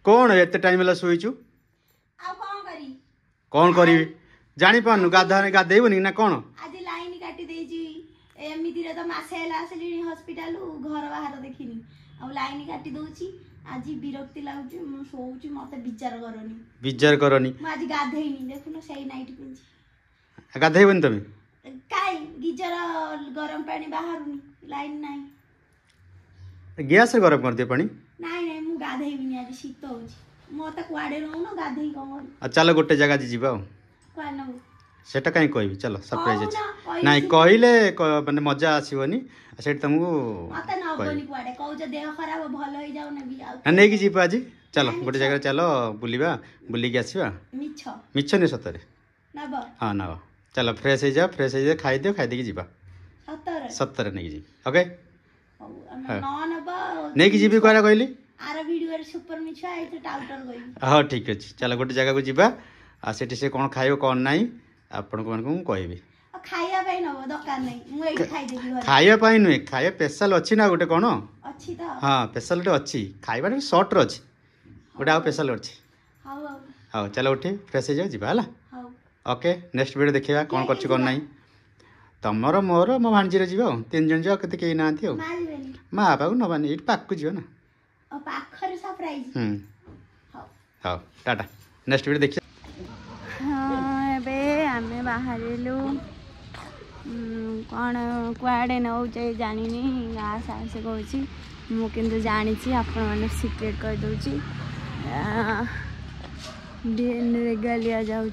कौन एते टाइम ला सोईचु कौन करी जानी पानु गाधेबनी ना कौन आज लाइन काटी देजी एमिति रे तो मासे हला आसली हॉस्पिटल घर बाहर देखिनी अब लाइन काटी दोची आज विरक्ति लागुची मु सोउची मते विचार करनी मु आज गाधेइनी देखुनो सही नाइट पिंची गाधेबनी तमे काई गीजर गरम पानी बाहरुनी लाइन नाही गैस से गरम कर दे पानी नाही मु गाधेइनी आज शीत होची मते कुआडे रहनो गाधेई कोन चलो गोटे जगह जीवा कोन सेटा कहीं कहबी चलो सरप्राइज अछि नाही कहिले माने मजा आसीबनी सेट तुमको मते न होनी कुआडे कहू जे देह खराब भलो होई जाऊ ना भी आ नहीं कि जीवा आज चलो गोटे जगह चलो बुलिबा बुली के आसीबा मिछ ने सतरे नबा हां नबा चलो फ्रेश हो जा खाई दे कि जीवा सतरे नहीं जी ओके नहीं कि जीवी कोरा कहली आर वीडियो रे सुपर मिछ आइ तो टाउटर गई हां ठीक अछि चलो गोटे जगह को जीवा आ सेठी से कोन खाइयो कोन नाही आपण को कहबी खाइया पाई न दरकार नहीं मु एठी खाइ देबी घर खाइया पाई नुए खाइया स्पेशल अछि ना गोटे कोन अछि त हां स्पेशल टे अछि खाइबा रे शॉर्ट रो अछि गोटे आ स्पेशल अछि हां हां चलो उठी फ्रेश हो जा जीवा हला हां ओके नेक्स्ट वीडियो देखिबा कोन करछि कोन नाही तमरो मोर मो भांजी रे जीवा तीन जन जा कते केई नाथि हो मा बाबा को नबानी एट पाक को जीवा ना ओ पाखर सरप्राइज हां हां टाटा नेक्स्ट वीडियो देखि हाँ बे आमे बाहरिलु कौन कुआडे नौ जानी आस आस कहूँ मुझे जानी आपण मैंने सिक्रेट कर दूची रेगालिया जाऊँ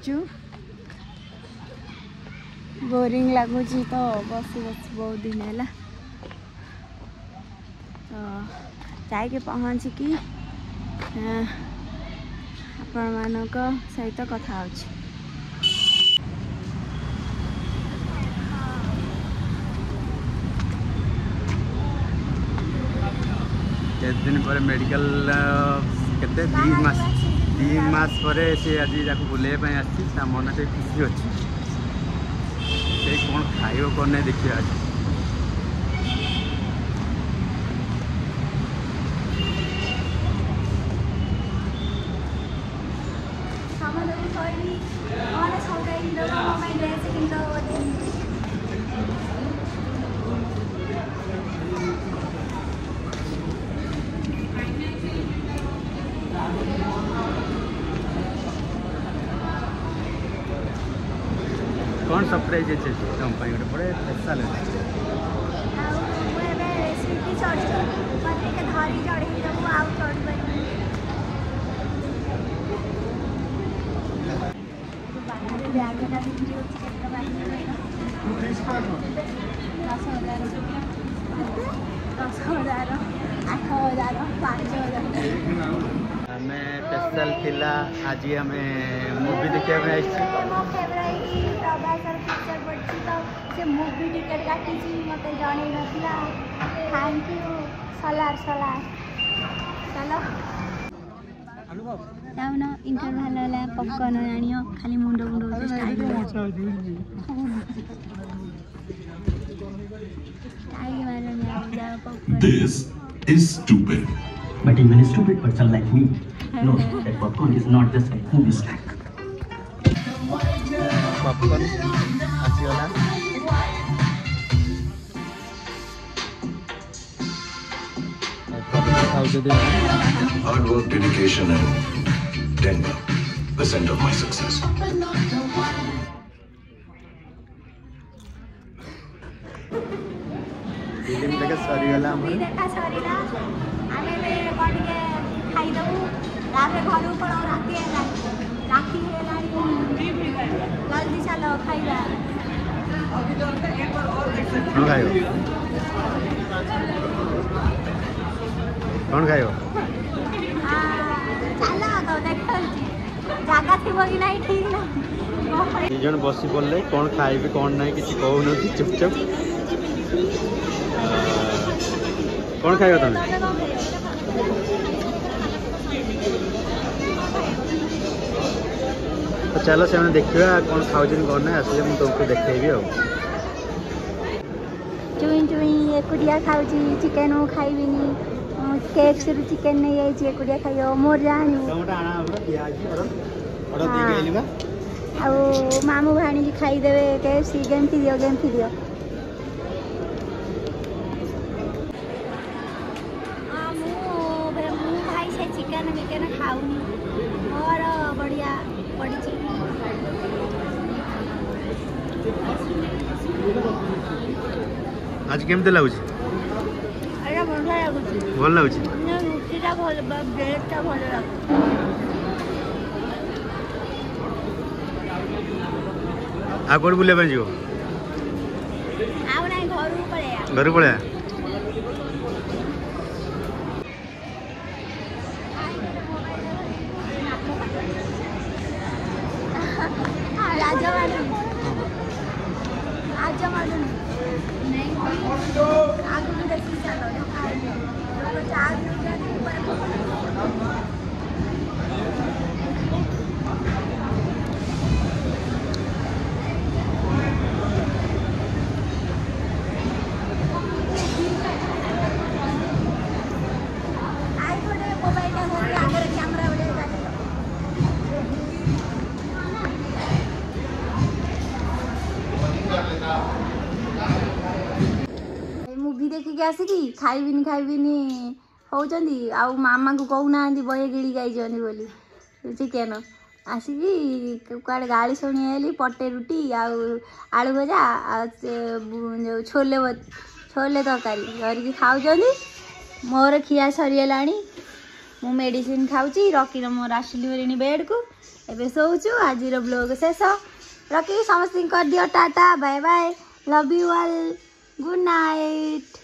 बोरिंग लगुच तो बस बस बहुत दिन है तो जाके पहुँचिकी आपण मानक सहित कथा होची दिन पर मेडिकल केते 2 मास पर से आज जाको बुले आसी मन से खुशी अच्छी से कौन खाइब कौन नहीं देखिए आज कौन सरप्राइज है तुम पाई गोटे बड़े स्पेशल है स्पेशल थिला आज हमें मूवी देखा से मूवी टिकट काटी मत जन ना थैंक यू सलार सलार चलो जाऊन इंटरवल है पॉपकॉर्न आनियो खाली मुंड मुंड style This is stupid. But even a stupid person like me knows that popcorn is not just a movie snack. Popcorn asiyola Hard work, dedication, and 10% of my success. Film देखा सरीगला हमर देखा सरीला आमे बे body के खाई दबु राते घर पर राती है राती है जल्दी चलो खाइबा अभी तो एक बार और देख सकते कौन खाइयो कौन खाइयो चला तो देखल जागा थिबो कि नहीं ठीक ना जन बसी पड़ले कौन खाइबे कौन नहीं किसी कहू न चुपचाप कौन खाइयो तमे तो चलो से देखिए कौन खाऊन कौन ना आसे मुझे तुमको देखेबी आ चुई चुई एकुटिया खाऊची चिकेन खाइबिनी KFC ରୁ चिकन नहीं आई एकुटिया खाइयो मोर जानी टमाटो आना हमरा दिया जी ऑर्डर दे के आइलबा आ मामू भाणी जी खाई देवे KFC गेम दियो भाई से चिकन विकन खाऊनी और बढ़िया पड़ी आज केमते लागुची अरे बढ़िया लागुची भल लागुची रुटीटा भल ब्रेडटा भल लागुची आ कोड बुले बन जियो आउ नाही घर पळे आगू देखी चलो मुवी देखिक आसिकी खाइबिनी होउचंदी आउ मामा को कहूना बहे गिड़ी गाई बोली चिकेन आसिकी कुआड़े गाड़ी शुणी आली पटे रुटी आलू भजा जो छोले तरकारी धरिकी खाऊँ मोर खिया सरीगला मु मेडिसिन खाऊची रकीर मोर आसिली बेड को एबे सोचु आज ब्लॉग शेष रकी समस्त कर दियो tata bye bye love you all good night.